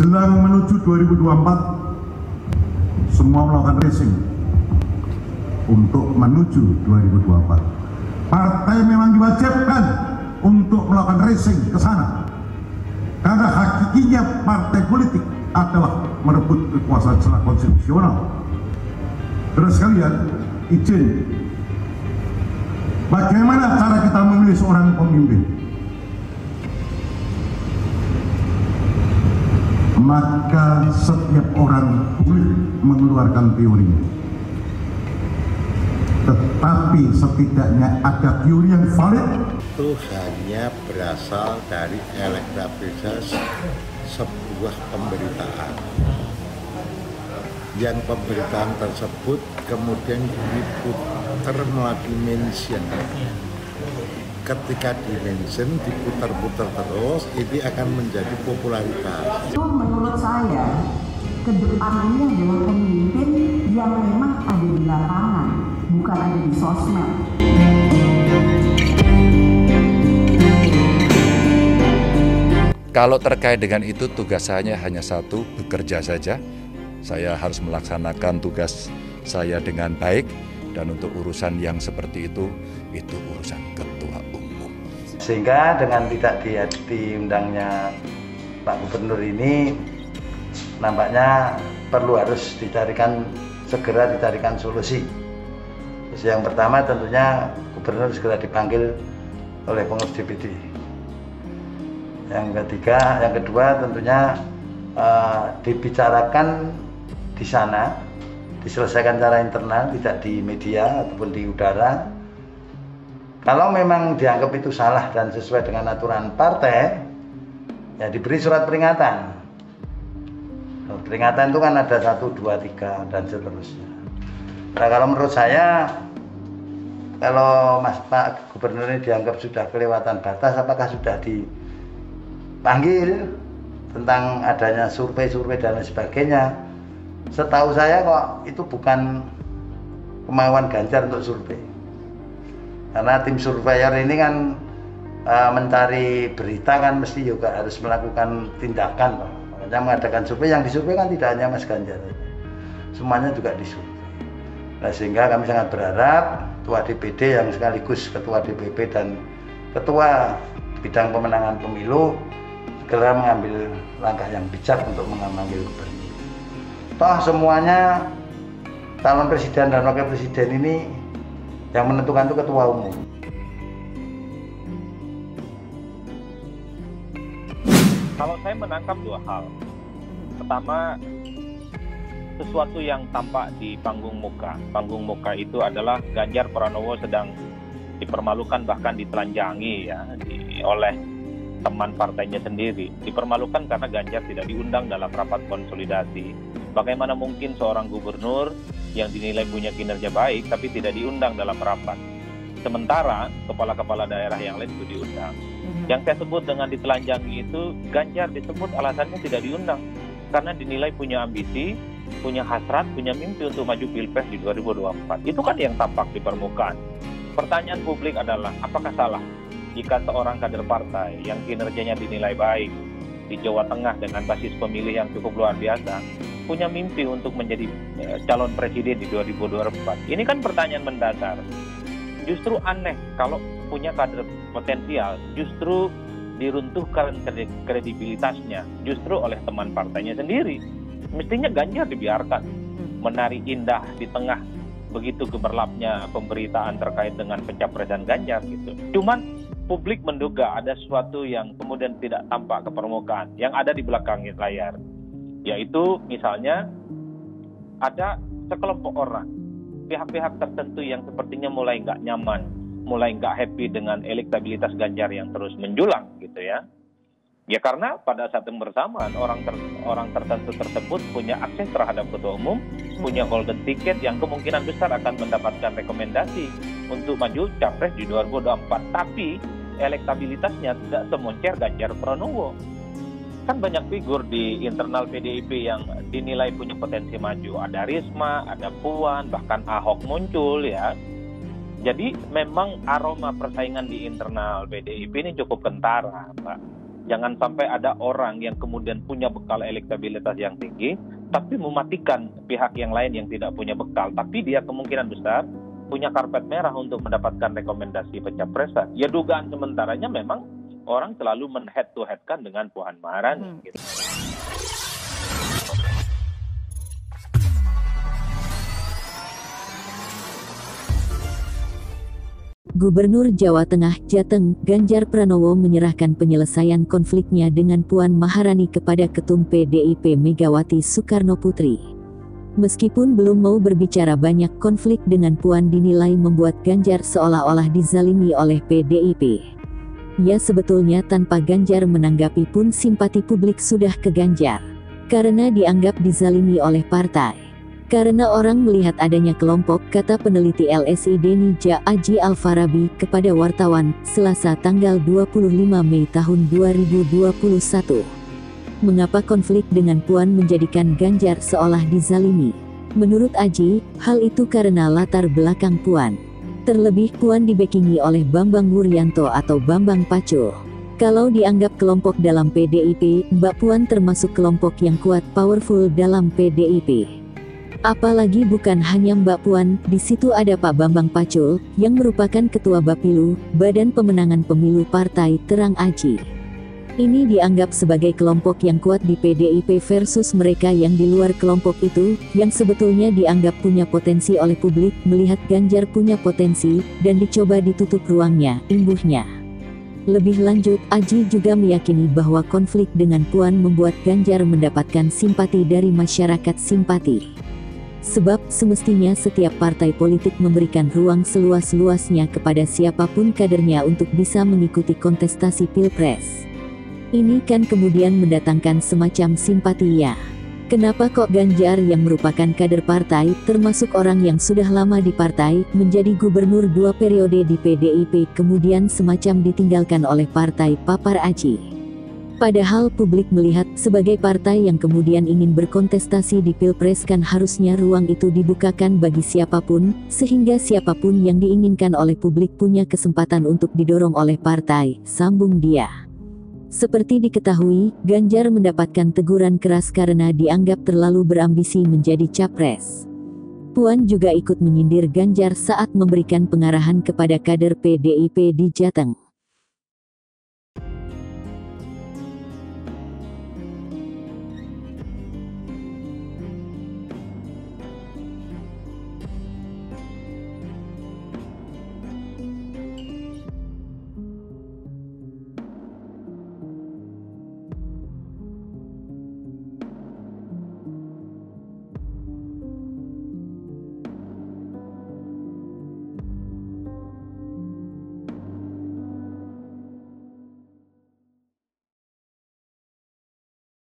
Menjelang menuju 2024, semua melakukan racing untuk menuju 2024. Partai memang diwajibkan untuk melakukan racing ke sana. Karena hakikinya partai politik adalah merebut kekuasaan secara konstitusional. Terus sekalian, izin, bagaimana cara kita memilih seorang pemimpin? Maka setiap orang boleh mengeluarkan teorinya. Tetapi setidaknya ada teori yang valid. Itu hanya berasal dari elektabilitas sebuah pemberitaan. Yang pemberitaan tersebut kemudian diputar melalui mention. Ketika di-mention, diputar-putar terus, ini akan menjadi popularitas. Itu menurut saya, ke depan ini adalah pemimpin yang memang ada di lapangan, bukan ada di sosmed. Kalau terkait dengan itu, tugas saya hanya satu, bekerja saja. Saya harus melaksanakan tugas saya dengan baik, dan untuk urusan yang seperti itu urusan ketua umum. Sehingga dengan tidak diundangnya Pak Gubernur ini, nampaknya harus segera dicarikan solusi. Terus yang pertama tentunya Gubernur segera dipanggil oleh pengurus DPD. Yang kedua tentunya dibicarakan di sana, diselesaikan secara internal, tidak di media ataupun di udara. Kalau memang dianggap itu salah dan sesuai dengan aturan partai, ya diberi surat peringatan. Peringatan itu kan ada 1, 2, 3 dan seterusnya. Nah, kalau menurut saya, kalau Pak Gubernur ini dianggap sudah kelewatan batas, apakah sudah dipanggil tentang adanya survei dan lain sebagainya? Setahu saya kok itu bukan kemauan Ganjar untuk survei. Karena tim surveyor ini kan mencari berita kan mesti juga harus melakukan tindakan. Makanya mengadakan survei, yang disurvei kan tidak hanya Mas Ganjar, semuanya juga disurvei. Nah, sehingga kami sangat berharap Ketua DPD yang sekaligus Ketua DPP dan Ketua Bidang Pemenangan Pemilu segera mengambil langkah yang bijak untuk memanggil Gubernur. Toh semuanya calon presiden dan wakil presiden ini yang menentukan itu ketua umum. Kalau saya menangkap dua hal. Pertama, sesuatu yang tampak di panggung muka. Panggung muka itu adalah Ganjar Pranowo sedang dipermalukan, bahkan ditelanjangi oleh teman partainya sendiri. Dipermalukan karena Ganjar tidak diundang dalam rapat konsolidasi. Bagaimana mungkin seorang gubernur yang dinilai punya kinerja baik tapi tidak diundang dalam rapat? Sementara kepala-kepala daerah yang lain itu diundang. Yang saya sebut dengan ditelanjangi itu, Ganjar disebut alasannya tidak diundang karena dinilai punya ambisi, punya hasrat, punya mimpi untuk maju Pilpres di 2024. Itu kan yang tampak di permukaan. Pertanyaan publik adalah, apakah salah jika seorang kader partai yang kinerjanya dinilai baik di Jawa Tengah dengan basis pemilih yang cukup luar biasa, punya mimpi untuk menjadi calon presiden di 2024. Ini kan pertanyaan mendasar. Justru aneh kalau punya kader potensial, justru diruntuhkan kredibilitasnya justru oleh teman partainya sendiri. Mestinya Ganjar dibiarkan menari indah di tengah begitu gemerlapnya pemberitaan terkait dengan pencapresan Ganjar gitu. Cuman publik menduga ada sesuatu yang kemudian tidak tampak ke permukaan, yang ada di belakang layar. Yaitu misalnya ada sekelompok orang, pihak-pihak tertentu yang sepertinya mulai nggak nyaman, mulai nggak happy dengan elektabilitas Ganjar yang terus menjulang gitu ya. Ya karena pada saat yang bersamaan orang tertentu tersebut punya akses terhadap ketua umum, punya golden ticket yang kemungkinan besar akan mendapatkan rekomendasi untuk maju capres di 2024. Tapi elektabilitasnya tidak semoncer Ganjar Pranowo. Kan banyak figur di internal PDIP yang dinilai punya potensi maju. Ada Risma, ada Puan, bahkan Ahok muncul ya. Jadi memang aroma persaingan di internal PDIP ini cukup kentara, Pak. Jangan sampai ada orang yang kemudian punya bekal elektabilitas yang tinggi, tapi mematikan pihak yang lain yang tidak punya bekal. Tapi dia kemungkinan besar punya karpet merah untuk mendapatkan rekomendasi pencapresan. Ya dugaan sementaranya memang orang selalu men-head to head-kan dengan Puan Maharani. Gitu. Gubernur Jawa Tengah Jateng, Ganjar Pranowo menyerahkan penyelesaian konfliknya dengan Puan Maharani kepada Ketum PDIP Megawati Soekarnoputri. Meskipun belum mau berbicara banyak, konflik dengan Puan dinilai membuat Ganjar seolah-olah dizalimi oleh PDIP. Ya, sebetulnya tanpa Ganjar menanggapi pun simpati publik sudah ke Ganjar. Karena dianggap dizalimi oleh partai. Karena orang melihat adanya kelompok, kata peneliti LSI Denny J. Aji Alfarabi kepada wartawan, Selasa tanggal 25 Mei tahun 2021. Mengapa konflik dengan Puan menjadikan Ganjar seolah dizalimi? Menurut Aji, hal itu karena latar belakang Puan. Terlebih Puan dibackingi oleh Bambang Wuryanto atau Bambang Pacul. Kalau dianggap kelompok dalam PDIP, Mbak Puan termasuk kelompok yang kuat powerful dalam PDIP. Apalagi bukan hanya Mbak Puan, di situ ada Pak Bambang Pacul, yang merupakan Ketua Bapilu, Badan Pemenangan Pemilu Partai Terang Aji. Ini dianggap sebagai kelompok yang kuat di PDIP versus mereka yang di luar kelompok itu, yang sebetulnya dianggap punya potensi oleh publik, melihat Ganjar punya potensi, dan dicoba ditutup ruangnya, imbuhnya. Lebih lanjut, Aji juga meyakini bahwa konflik dengan Puan membuat Ganjar mendapatkan simpati dari masyarakat simpati. Sebab semestinya setiap partai politik memberikan ruang seluas-luasnya kepada siapapun kadernya untuk bisa mengikuti kontestasi Pilpres. Ini kan kemudian mendatangkan semacam simpati ya. Kenapa kok Ganjar yang merupakan kader partai, termasuk orang yang sudah lama di partai, menjadi gubernur 2 periode di PDIP kemudian semacam ditinggalkan oleh partai, papar Aji. Padahal publik melihat, sebagai partai yang kemudian ingin berkontestasi di Pilpres kan harusnya ruang itu dibukakan bagi siapapun, sehingga siapapun yang diinginkan oleh publik punya kesempatan untuk didorong oleh partai, sambung dia. Seperti diketahui, Ganjar mendapatkan teguran keras karena dianggap terlalu berambisi menjadi capres. Puan juga ikut menyindir Ganjar saat memberikan pengarahan kepada kader PDIP di Jateng.